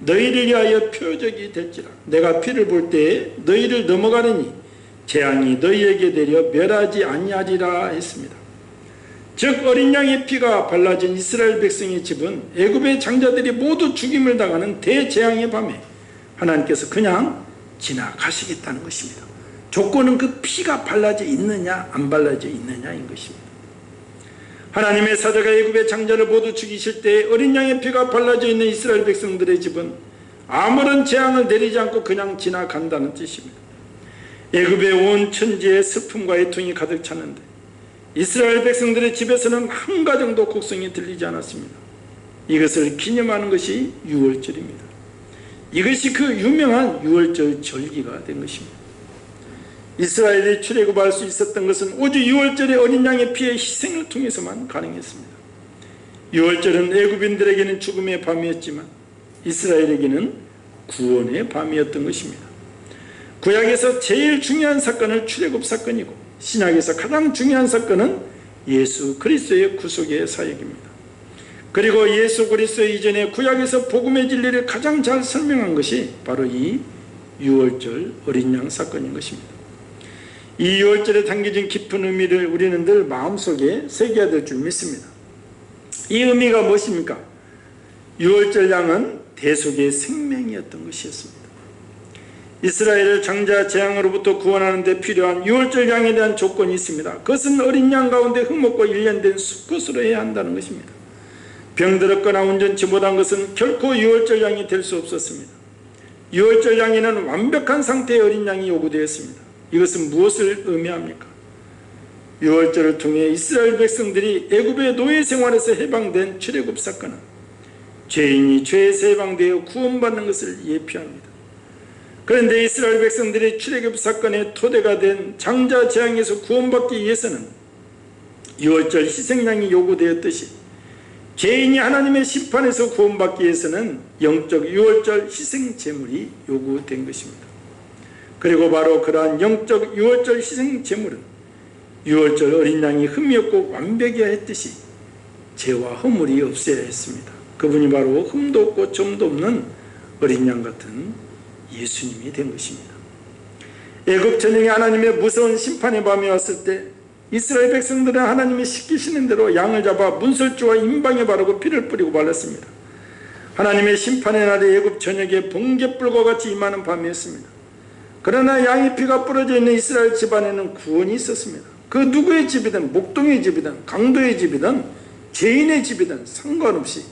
너희를 위하여 표적이 될지라. 내가 피를 볼 때에 너희를 넘어가려니 재앙이 너희에게 내려 멸하지 아니하리라 했습니다. 즉 어린 양의 피가 발라진 이스라엘 백성의 집은 애굽의 장자들이 모두 죽임을 당하는 대재앙의 밤에 하나님께서 그냥 지나가시겠다는 것입니다. 조건은 그 피가 발라져 있느냐 안 발라져 있느냐인 것입니다. 하나님의 사자가 애굽의 장자를 모두 죽이실 때 어린 양의 피가 발라져 있는 이스라엘 백성들의 집은 아무런 재앙을 내리지 않고 그냥 지나간다는 뜻입니다. 애굽의 온 천지에 슬픔과 애통이 가득 찼는데 이스라엘 백성들의 집에서는 한 가정도 곡성이 들리지 않았습니다. 이것을 기념하는 것이 유월절입니다. 이것이 그 유명한 유월절 절기가 된 것입니다. 이스라엘이 출애굽할 수 있었던 것은 오직 유월절의 어린 양의 피의 희생을 통해서만 가능했습니다. 유월절은 애굽인들에게는 죽음의 밤이었지만 이스라엘에게는 구원의 밤이었던 것입니다. 구약에서 제일 중요한 사건은 출애굽 사건이고 신약에서 가장 중요한 사건은 예수 그리스도의 구속의 사역입니다. 그리고 예수 그리스도 이전에 구약에서 복음의 진리를 가장 잘 설명한 것이 바로 이 유월절 어린 양 사건인 것입니다. 이 유월절에 담겨진 깊은 의미를 우리는 늘 마음속에 새겨야 될 줄 믿습니다. 이 의미가 무엇입니까? 유월절 양은 대속의 생명이었던 것이었습니다. 이스라엘을 장자 재앙으로부터 구원하는 데 필요한 유월절 양에 대한 조건이 있습니다. 그것은 어린 양 가운데 흠없고 일련된 수컷으로 해야 한다는 것입니다. 병들었거나 온전치 못한 것은 결코 유월절 양이 될 수 없었습니다. 유월절 양에는 완벽한 상태의 어린 양이 요구되었습니다. 이것은 무엇을 의미합니까? 유월절을 통해 이스라엘 백성들이 애굽의 노예 생활에서 해방된 출애굽 사건은 죄인이 죄에서 해방되어 구원받는 것을 예표합니다. 그런데 이스라엘 백성들이 출애굽 사건의 토대가 된 장자 재앙에서 구원받기 위해서는 유월절 희생양이 요구되었듯이 죄인이 하나님의 심판에서 구원받기 위해서는 영적 유월절 희생 제물이 요구된 것입니다. 그리고 바로 그러한 영적 유월절 희생 제물은 유월절 어린 양이 흠이 없고 완벽해야 했듯이 죄와 허물이 없어야 했습니다. 그분이 바로 흠도 없고 점도 없는 어린 양 같은 예수님이 된 것입니다. 애굽 전역에 하나님의 무서운 심판의 밤이 왔을 때 이스라엘 백성들은 하나님이 시키시는 대로 양을 잡아 문설주와 임방에 바르고 피를 뿌리고 발랐습니다. 하나님의 심판의 날에 애굽 전역에 번갯불과 같이 임하는 밤이었습니다. 그러나 양의 피가 뿌려져 있는 이스라엘 집안에는 구원이 있었습니다. 그 누구의 집이든 목동의 집이든 강도의 집이든 죄인의 집이든 상관없이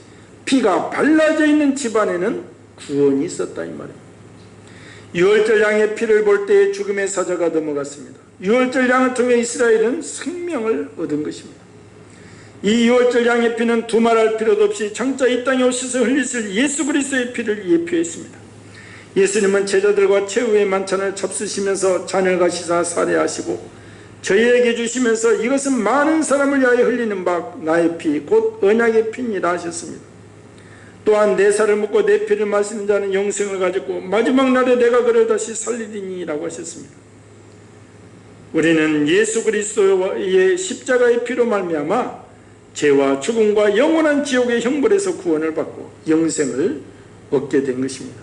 피가 발라져 있는 집안에는 구원이 있었다 이 말입니다. 유월절 양의 피를 볼 때에 죽음의 사자가 넘어갔습니다. 유월절 양을 통해 이스라엘은 생명을 얻은 것입니다. 이 유월절 양의 피는 두말할 필요도 없이 장차 이 땅에 오셔서 흘리실 예수 그리스도의 피를 예표했습니다. 예수님은 제자들과 최후의 만찬을 잡수시면서 잔을 가시사 살해하시고 저희에게 주시면서 이것은 많은 사람을 위하여 흘리는 바 나의 피 곧 언약의 피니라 하셨습니다. 또한 내 살을 먹고 내 피를 마시는 자는 영생을 가졌고 마지막 날에 내가 그를 다시 살리리니 라고 하셨습니다. 우리는 예수 그리스도의 십자가의 피로 말미암아 죄와 죽음과 영원한 지옥의 형벌에서 구원을 받고 영생을 얻게 된 것입니다.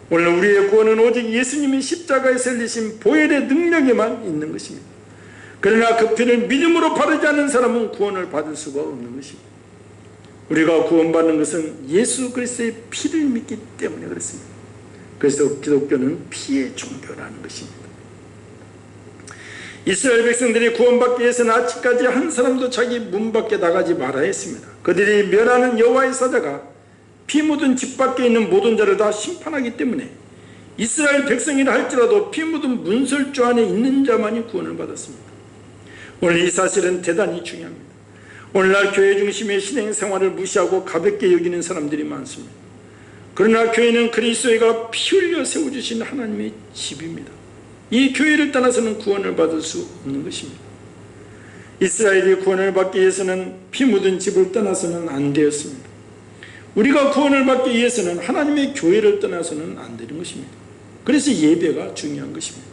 오늘 우리의 구원은 오직 예수님이 십자가에서 흘리신 보혈의 능력에만 있는 것입니다. 그러나 그 피를 믿음으로 바르지 않는 사람은 구원을 받을 수가 없는 것입니다. 우리가 구원받는 것은 예수 그리스도의 피를 믿기 때문에 그렇습니다. 그래서 기독교는 피의 종교라는 것입니다. 이스라엘 백성들이 구원받기 위해서는 아직까지 한 사람도 자기 문 밖에 나가지 말아야 했습니다. 그들이 멸하는 여호와의 사자가 피 묻은 집 밖에 있는 모든 자를 다 심판하기 때문에 이스라엘 백성이라 할지라도 피 묻은 문설주 안에 있는 자만이 구원을 받았습니다. 오늘 이 사실은 대단히 중요합니다. 오늘날 교회 중심의 신앙생활을 무시하고 가볍게 여기는 사람들이 많습니다. 그러나 교회는 그리스도가 피 흘려 세워주신 하나님의 집입니다. 이 교회를 떠나서는 구원을 받을 수 없는 것입니다. 이스라엘이 구원을 받기 위해서는 피 묻은 집을 떠나서는 안 되었습니다. 우리가 구원을 받기 위해서는 하나님의 교회를 떠나서는 안 되는 것입니다. 그래서 예배가 중요한 것입니다.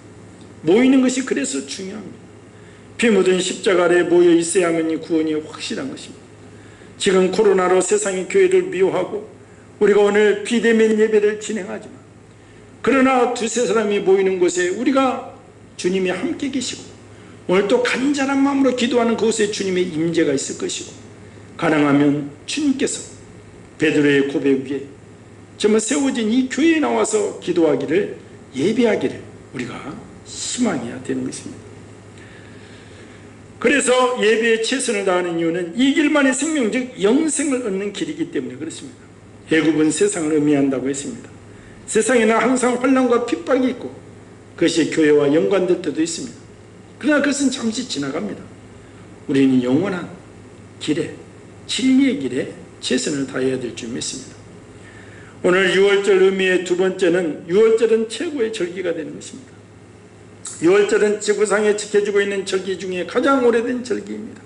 모이는 것이 그래서 중요합니다. 피 묻은 십자가 아래에 모여 있어야만 이 구원이 확실한 것입니다. 지금 코로나로 세상이 교회를 미워하고 우리가 오늘 비대면 예배를 진행하지만 그러나 두세 사람이 모이는 곳에 우리가 주님이 함께 계시고 오늘 또 간절한 마음으로 기도하는 그곳에 주님의 임재가 있을 것이고 가능하면 주님께서 베드로의 고백 위에 정말 세워진 이 교회에 나와서 기도하기를 예배하기를 우리가 희망해야 되는 것입니다. 그래서 예배에 최선을 다하는 이유는 이 길만이 생명 즉 영생을 얻는 길이기 때문에 그렇습니다. 애굽은 세상을 의미한다고 했습니다. 세상에는 항상 환난과 핍박이 있고 그것이 교회와 연관될 때도 있습니다. 그러나 그것은 잠시 지나갑니다. 우리는 영원한 길에 진리의 길에 최선을 다해야 될 줄 믿습니다. 오늘 유월절 의미의 두 번째는 유월절은 최고의 절기가 되는 것입니다. 유월절은 지구상에 지켜지고 있는 절기 중에 가장 오래된 절기입니다.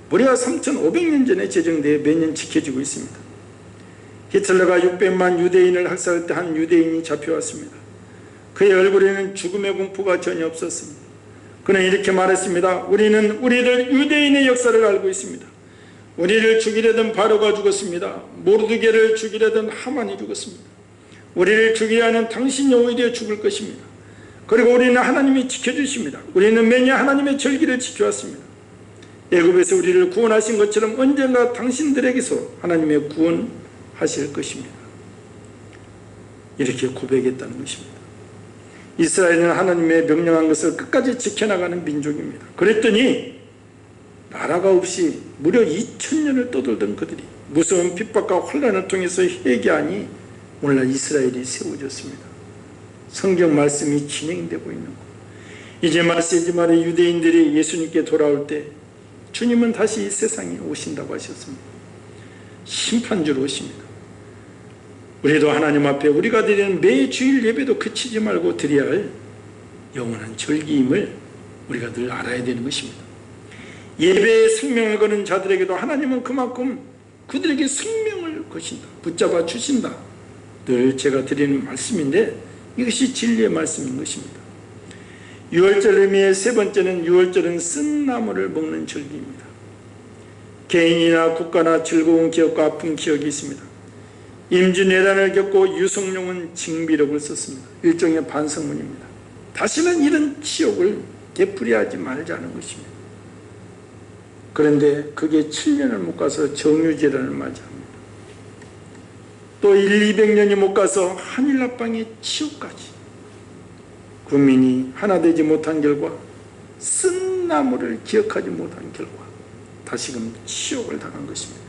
무려 3,500년 전에 제정되어 매년 지켜지고 있습니다. 히틀러가 600만 유대인을 학살할 때 한 유대인이 잡혀왔습니다. 그의 얼굴에는 죽음의 공포가 전혀 없었습니다. 그는 이렇게 말했습니다. 우리는 우리들 유대인의 역사를 알고 있습니다. 우리를 죽이려던 바로가 죽었습니다. 모르드게를 죽이려던 하만이 죽었습니다. 우리를 죽이려 하는 당신이 오히려 죽을 것입니다. 그리고 우리는 하나님이 지켜주십니다. 우리는 매년 하나님의 절기를 지켜왔습니다. 애굽에서 우리를 구원하신 것처럼 언젠가 당신들에게서 하나님의 구원하실 것입니다. 이렇게 고백했다는 것입니다. 이스라엘은 하나님의 명령한 것을 끝까지 지켜나가는 민족입니다. 그랬더니 나라가 없이 무려 2000년을 떠돌던 그들이 무서운 핍박과 혼란을 통해서 회개하니 오늘날 이스라엘이 세워졌습니다. 성경 말씀이 진행되고 있는 것. 이제 말세지 말에 유대인들이 예수님께 돌아올 때 주님은 다시 이 세상에 오신다고 하셨습니다. 심판주로 오십니다. 우리도 하나님 앞에 우리가 드리는 매 주일 예배도 그치지 말고 드려야 할 영원한 절기임을 우리가 늘 알아야 되는 것입니다. 예배에 생명을 거는 자들에게도 하나님은 그만큼 그들에게 생명을 거신다, 붙잡아 주신다. 늘 제가 드리는 말씀인데 이것이 진리의 말씀인 것입니다. 유월절 의미의 세 번째는 유월절은 쓴 나무를 먹는 절기입니다. 개인이나 국가나 즐거운 기억과 아픈 기억이 있습니다. 임진왜란을 겪고 유성룡은 징비록을 썼습니다. 일종의 반성문입니다. 다시는 이런 치욕을 되풀이하지 말자는 것입니다. 그런데 그게 7년을 못 가서 정유재란을 맞이합니다. 또 200년이 못 가서 한일합방의 치욕까지 국민이 하나 되지 못한 결과 쓴 나무를 기억하지 못한 결과 다시금 치욕을 당한 것입니다.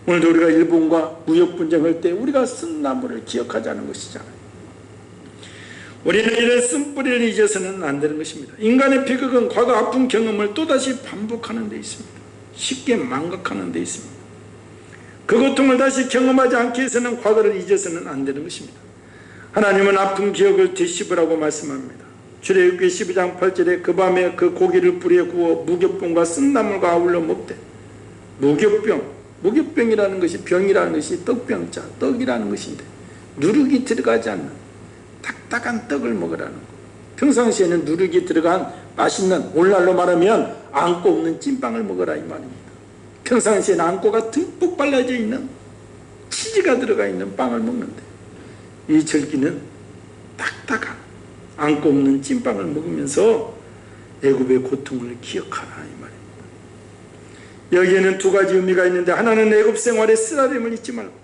오늘도 우리가 일본과 무역 분쟁할 때 우리가 쓴 나무를 기억하지 않은 것이잖아요. 우리는 이런 쓴뿌리를 잊어서는 안 되는 것입니다. 인간의 비극은 과거 아픈 경험을 또다시 반복하는 데 있습니다. 쉽게 망각하는 데 있습니다. 그 고통을 다시 경험하지 않기 위해서는 과거를 잊어서는 안 되는 것입니다. 하나님은 아픈 기억을 되씹으라고 말씀합니다. 출애굽기 12장 8절에 그 밤에 그 고기를 불에 구워 무교병과 쓴나물과 아울러 먹되, 무교병이라는 것이, 병이라는 것이 떡병자, 떡이라는 것인데 누룩이 들어가지 않는 딱딱한 떡을 먹으라는 거. 평상시에는 누룩이 들어간 맛있는, 오늘날로 말하면 안고 없는 찐빵을 먹으라 이 말입니다. 평상시에는 안고가 듬뿍 발라져 있는, 치즈가 들어가 있는 빵을 먹는데 이 절기는 딱딱한 안고 없는 찐빵을 먹으면서 애굽의 고통을 기억하라 이 말입니다. 여기에는 두 가지 의미가 있는데, 하나는 애굽 생활의 쓰라림을 잊지 말고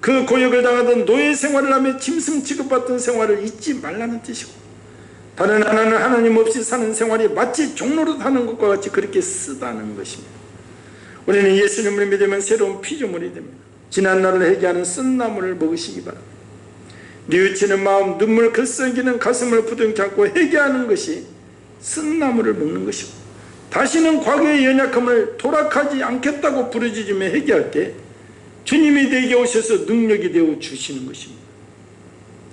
그 고역을 당하던 노예 생활을 하며 짐승 취급받던 생활을 잊지 말라는 뜻이고, 다른 하나는 하나님 없이 사는 생활이 마치 종로로 사는 것과 같이 그렇게 쓰다는 것입니다. 우리는 예수님을 믿으면 새로운 피조물이 됩니다. 지난날을 회개하는 쓴나물을 먹으시기 바랍니다. 뉘우치는 마음, 눈물 글썽이는 가슴을 부둥켜 안고 회개하는 것이 쓴나물을 먹는 것이고, 다시는 과거의 연약함을 돌아가지 않겠다고 부르짖으며 회개할 때 주님이 내게 오셔서 능력이 되어 주시는 것입니다.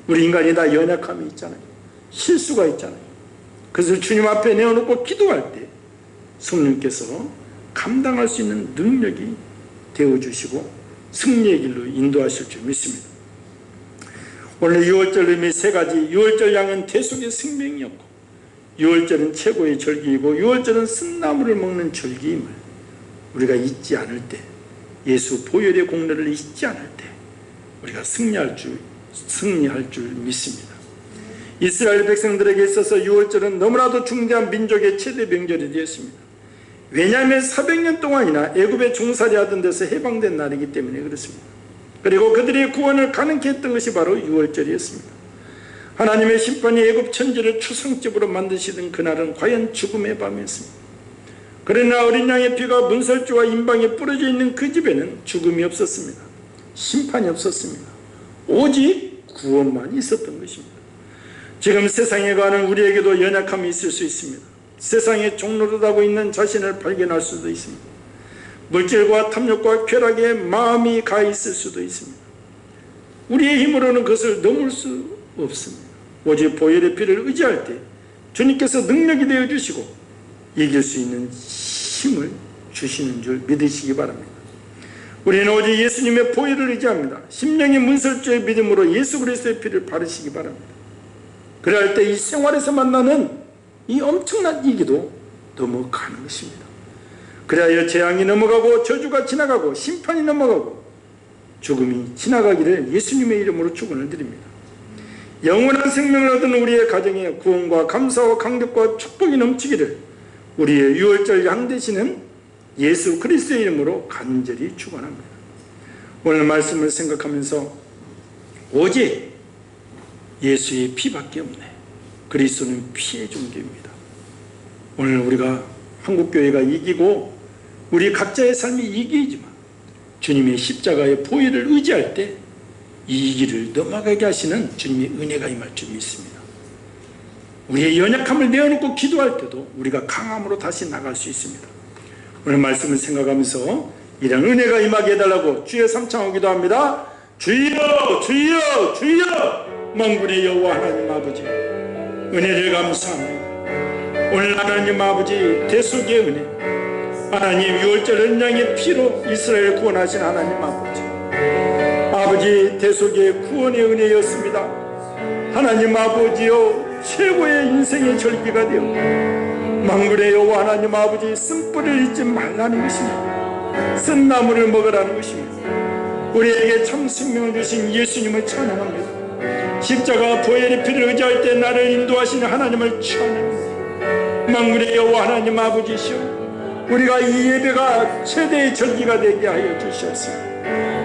우리 인간이 다 연약함이 있잖아요. 실수가 있잖아요. 그것을 주님 앞에 내어놓고 기도할 때 성령께서 감당할 수 있는 능력이 되어 주시고 승리의 길로 인도하실 줄 믿습니다. 오늘 6월절 의미 세 가지. 6월절 양은 대속의 생명이었고, 6월절은 최고의 절기이고, 6월절은 쓴나물을 먹는 절기임을 우리가 잊지 않을 때, 예수 보혈의 공로를 잊지 않을 때 우리가 승리할 줄 믿습니다. 이스라엘 백성들에게 있어서 6월절은 너무나도 중대한 민족의 최대 명절이 되었습니다. 왜냐하면 400년 동안이나 애굽에 종살이 하던 데서 해방된 날이기 때문에 그렇습니다. 그리고 그들의 구원을 가능케 했던 것이 바로 6월절이었습니다. 하나님의 심판이 애굽 천지를 추상적으로 만드시던 그날은 과연 죽음의 밤이었습니다. 그러나 어린 양의 피가 문설주와 임방에 뿌려져 있는 그 집에는 죽음이 없었습니다. 심판이 없었습니다. 오직 구원만 있었던 것입니다. 지금 세상에 가는 우리에게도 연약함이 있을 수 있습니다. 세상에 종노릇하고 있는 자신을 발견할 수도 있습니다. 물질과 탐욕과 쾌락에 마음이 가 있을 수도 있습니다. 우리의 힘으로는 그것을 넘을 수 없습니다. 오직 보혈의 피를 의지할 때 주님께서 능력이 되어 주시고 이길 수 있는 힘을 주시는 줄 믿으시기 바랍니다. 우리는 오직 예수님의 보혈을 의지합니다. 심령의 문설주의 믿음으로 예수 그리스도의 피를 바르시기 바랍니다. 그럴 때 이 생활에서 만나는 이 엄청난 이기도 넘어가는 것입니다. 그래야 재앙이 넘어가고 저주가 지나가고 심판이 넘어가고 죽음이 지나가기를 예수님의 이름으로 축원을 드립니다. 영원한 생명을 얻은 우리의 가정에 구원과 감사와 강력과 축복이 넘치기를 우리의 6월절 양 되시는 예수 그리스도의 이름으로 간절히 축원합니다. 오늘 말씀을 생각하면서 오직 예수의 피밖에 없네. 그리스도는 피의 종교입니다. 오늘 우리가 한국교회가 이기고 우리 각자의 삶이 이기지만 주님의 십자가의 보혈을 의지할 때 이 길을 넘어가게 하시는 주님의 은혜가 임할 줄 믿습니다. 우리의 연약함을 내어놓고 기도할 때도 우리가 강함으로 다시 나갈 수 있습니다. 오늘 말씀을 생각하면서 이런 은혜가 임하게 해달라고 주의 삼창하고 기도합니다. 주여 주여 주여 만군의 여호와 하나님 아버지, 은혜를 감사합니다. 오늘 하나님 아버지 대속의 은혜, 하나님 6월절 은양의 피로 이스라엘을 구원하신 하나님 아버지, 아버지 대속의 구원의 은혜였습니다. 하나님 아버지여, 최고의 인생의 절기가 되어 만군의 여호와 하나님 아버지 쓴뿌리를 잊지 말라는 것입니다. 쓴나물을 먹으라는 것입니다. 우리에게 참 생명을 주신 예수님을 찬양합니다. 십자가 보혈의 피를 의지할 때 나를 인도하시는 하나님을 찬양합니다. 만군의 여호와 하나님 아버지시여, 우리가 이 예배가 최대의 절기가 되게 하여 주시옵소서.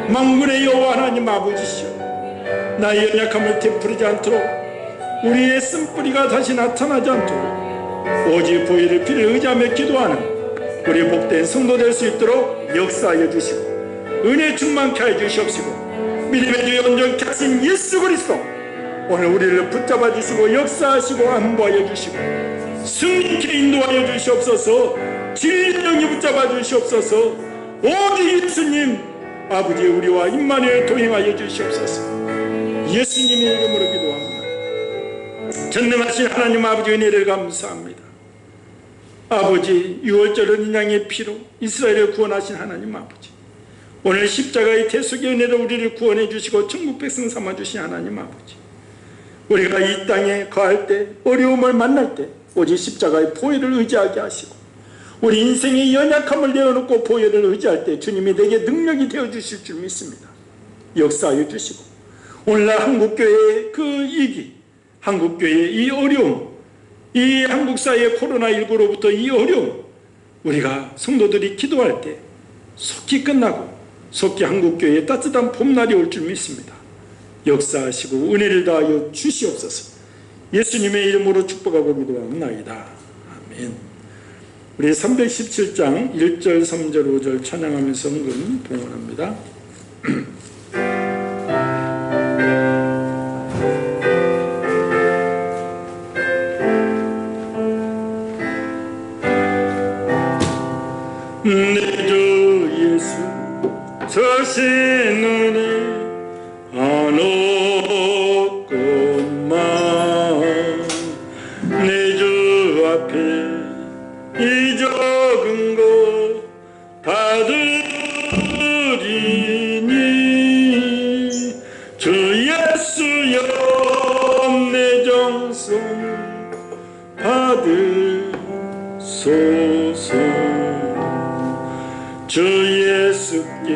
만군의 여호와 하나님 아버지시여, 나의 연약함을 되풀이지 않도록, 우리의 쓴뿌리가 다시 나타나지 않도록 오직 보혈의 피를 의지하며 기도하는 우리 복된 성도 될 수 있도록 역사하여 주시고 은혜 충만케 하여 주시옵시고, 믿음의 주 온전케 하신 예수 그리스도 오늘 우리를 붙잡아 주시고 역사하시고 안보하여 주시고 승리케 인도하여 주시옵소서. 진정히 붙잡아 주시옵소서. 오직 예수님 아버지 우리와 임마누엘 동행하여 주시옵소서. 예수님의 이름으로 기도합니다. 전능하신 하나님 아버지 은혜를 감사합니다. 아버지 유월절 인양의 피로 이스라엘을 구원하신 하나님 아버지, 오늘 십자가의 대속의 은혜로 우리를 구원해 주시고 천국 백성 삼아 주신 하나님 아버지, 우리가 이 땅에 거할 때 어려움을 만날 때 오직 십자가의 보혈을 의지하게 하시고 우리 인생의 연약함을 내어놓고 보혈을 의지할 때 주님이 내게 능력이 되어 주실 줄 믿습니다. 역사하여 주시고 오늘날 한국교회의 그 위기, 한국교회의 이 어려움, 이 한국사회의 코로나19로부터 이 어려움, 우리가 성도들이 기도할 때 속히 끝나고 속히 한국교회에 따뜻한 봄날이 올 줄 믿습니다. 역사하시고 은혜를 다하여 주시옵소서. 예수님의 이름으로 축복하고 기도합나이다. 아멘. 우리 317장 1절 3절 5절 찬양하면서 헌금 봉헌합니다. 내 주 예수 서신 은혜 안 없건만 내 주 앞에 이 적은 것 다 드리니 주 예수여 내 정성 받으소서. 주 예수께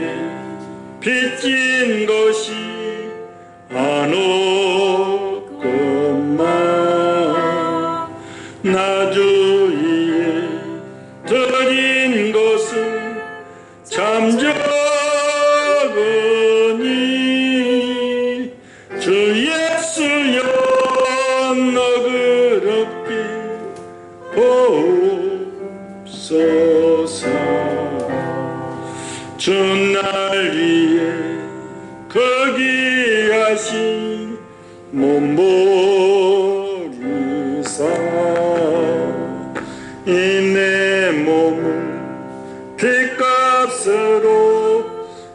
빚진 것이 안 없건만 나 주위에 드린 것은 참 적으니 주 예수여 너그럽게 보옵소서. 주 날 위해 거기 하신 몸 버리사 이 내 몸을 핏값으로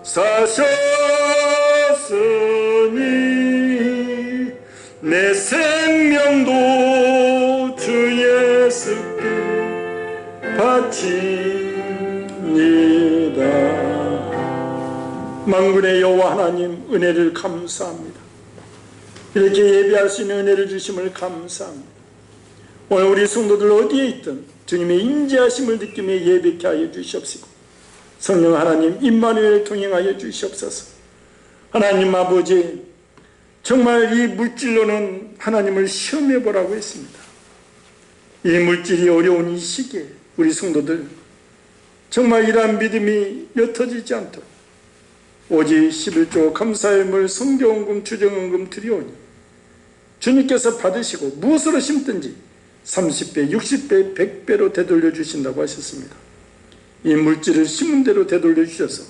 사셨으니 내 생명도 주 예수께 바칩니다. 만군의 여호와 하나님 은혜를 감사합니다. 이렇게 예배할 수 있는 은혜를 주심을 감사합니다. 오늘 우리 성도들 어디에 있든 주님의 임재하심을 느끼며 예배케 하여 주시옵시고 성령 하나님 임마누엘 동행하여 주시옵소서. 하나님 아버지, 정말 이 물질로는 하나님을 시험해 보라고 했습니다. 이 물질이 어려운 이 시기에 우리 성도들 정말 이러한 믿음이 옅어지지 않도록 오직 11조 감사의물 성경헌금 주정헌금 드리오니 주님께서 받으시고 무엇으로 심든지 30배 60배 100배로 되돌려 주신다고 하셨습니다. 이 물질을 심은 대로 되돌려 주셔서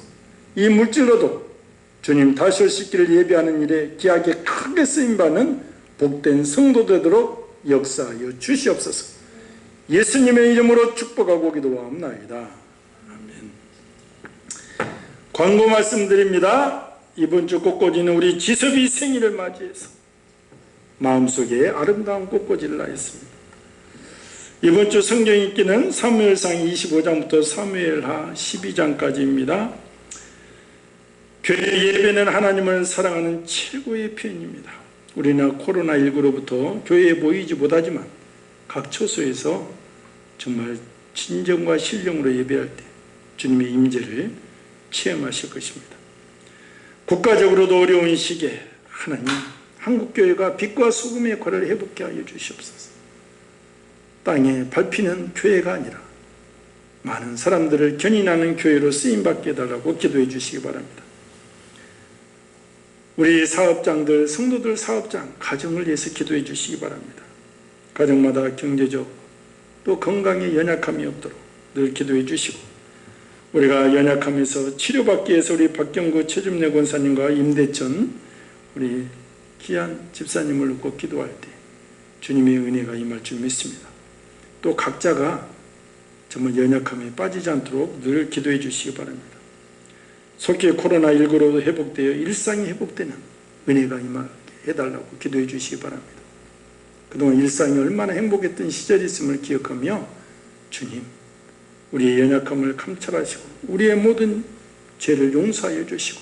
이 물질로도 주님 다시 오시기를 예배하는 일에 귀하게 크게 쓰임받는 복된 성도 되도록 역사하여 주시옵소서. 예수님의 이름으로 축복하고 기도하옵나이다. 아멘. 광고 말씀드립니다. 이번 주 꽃꽂이는 우리 지섭이 생일을 맞이해서 마음속에 아름다운 꽃꽂이를 하였습니다. 이번 주 성경 읽기는 사무엘상 25장부터 사무엘하 12장까지입니다. 교회 예배는 하나님을 사랑하는 최고의 표현입니다. 우리는 코로나19로부터 교회에 모이지 못하지만 각 처소에서 정말 진정과 신령으로 예배할 때 주님의 임재를 체험하실 것입니다. 국가적으로도 어려운 시기에 하나님 한국교회가 빛과 소금의 역할을 회복케 하여 주시옵소서. 땅에 밟히는 교회가 아니라 많은 사람들을 견인하는 교회로 쓰임받게 해달라고 기도해 주시기 바랍니다. 우리 사업장들, 성도들 사업장, 가정을 위해서 기도해 주시기 바랍니다. 가정마다 경제적 또 건강에 연약함이 없도록 늘 기도해 주시고, 우리가 연약함에서 치료받기 위해서 우리 박경구 최준래 권사님과 임대천 우리 귀한 집사님을 놓고 기도할 때 주님의 은혜가 임할 줄 믿습니다. 또 각자가 정말 연약함에 빠지지 않도록 늘 기도해 주시기 바랍니다. 속히 코로나19로 회복되어 일상이 회복되는 은혜가 임하게 해달라고 기도해 주시기 바랍니다. 그동안 일상이 얼마나 행복했던 시절이 있음을 기억하며 주님, 우리의 연약함을 감찰하시고 우리의 모든 죄를 용서하여 주시고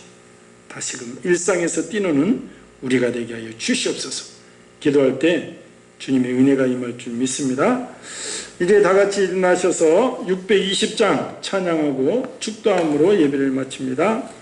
다시금 일상에서 뛰노는 우리가 되게 하여 주시옵소서. 기도할 때 주님의 은혜가 임할 줄 믿습니다. 이제 다 같이 일어나셔서 620장 찬양하고 축도함으로 예배를 마칩니다.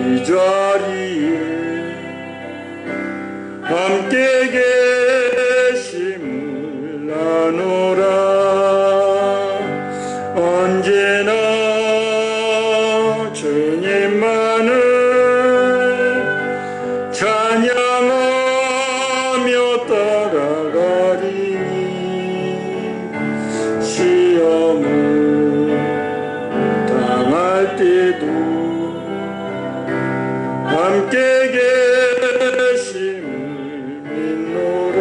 이 자리에 함께 계심을 나누라. 언제나 주님만을 찬양하며 따라가리니 시험을 당할 때도 함께 계심을 믿노라.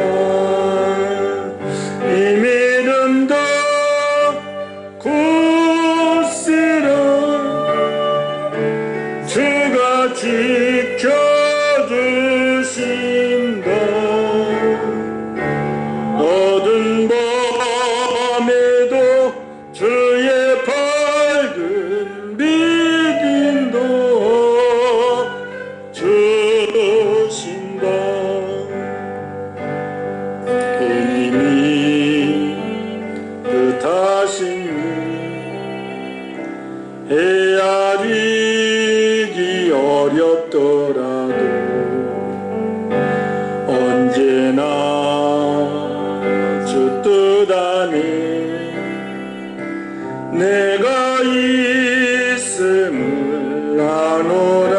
이 믿음도 굳세라. 주가 지켜주신다. 어두운 밤에도 주의 밝은 빛인도 주신다. 주님이 뜻하신 헤아리기 어렵더라도 언제나 주 뜻 안에 내가 있음을 나누라.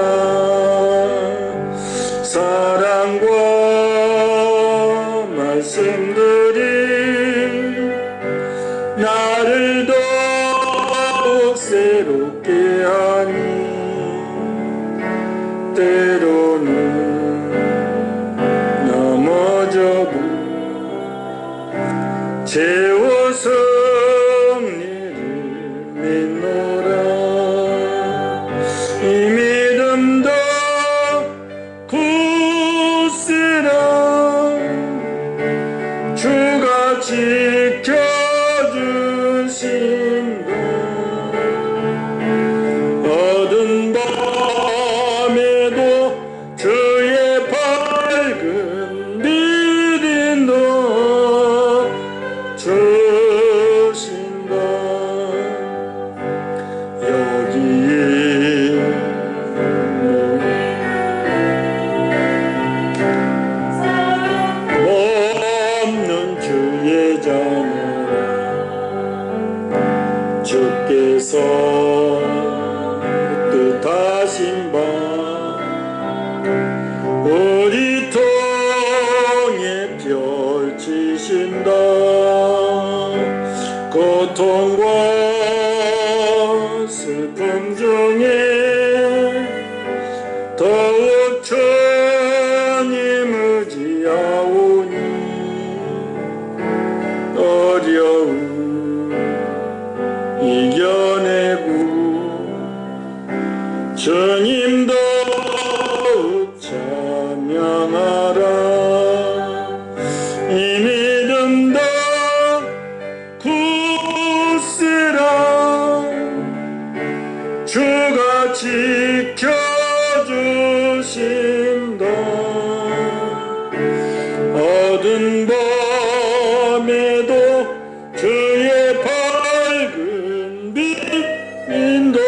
사랑과 말씀들이 나를 더욱 새롭게 하니 때로는 넘어져도 채워 승리를 믿노라. 이 믿음도 굳세라. 주가 지켜주신다. 어두운 밤에도 주의 밝은 빛인도 주신다. 여기에 없는 주의 자녀라. 주께서 뜻하신 바 우리 통해 펼치신다. 고통과 슬픔 중에 더욱 주님 의지하오니 어려움 이겨내고 주님 더욱 찬양하라. 이 믿음도 굳세라. 주가 지켜주신다. 어두운 밤에도 주의 밝은 빛인도여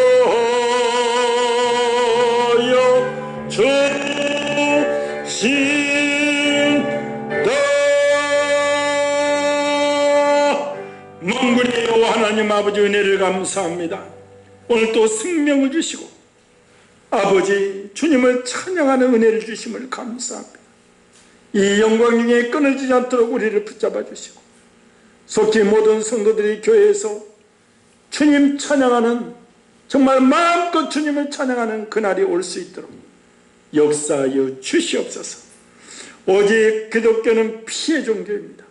주 만군의 여호와 하나님 아버지 은혜를 감사합니다. 오늘 또 생명을 주시고 아버지 주님을 찬양하는 은혜를 주심을 감사합니다. 이 영광 중에 끊어지지 않도록 우리를 붙잡아 주시고 속히 모든 성도들이 교회에서 주님 찬양하는, 정말 마음껏 주님을 찬양하는 그날이 올 수 있도록 역사하여 주시옵소서. 오직 기독교는 피의 종교입니다.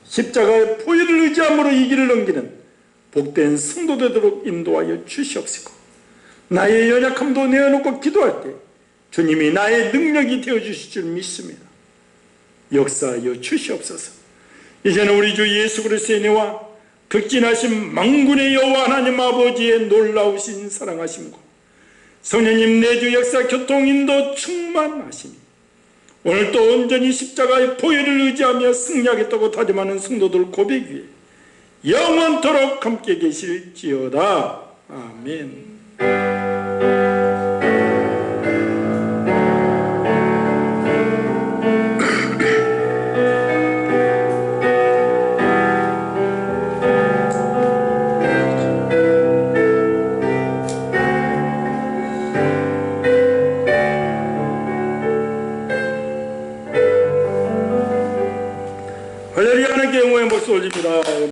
십자가의 보혈을 의지함으로 이 길을 넘기는 복된 성도 되도록 인도하여 주시옵시고, 나의 연약함도 내어놓고 기도할 때 주님이 나의 능력이 되어주실 줄 믿습니다. 역사하여 주시옵소서. 이제는 우리 주 예수 그리스도의 은혜와 극진하신 만군의 여호와 하나님 아버지의 놀라우신 사랑하심과 성령님 내주 역사 교통 인도 충만하심이 오늘도 온전히 십자가의 보혈을 의지하며 승리하겠다고 다짐하는 성도들 고백 위에 영원토록 함께 계실지어다. 아멘. 할렐루야. 하나님께 영광의 박수 올립니다.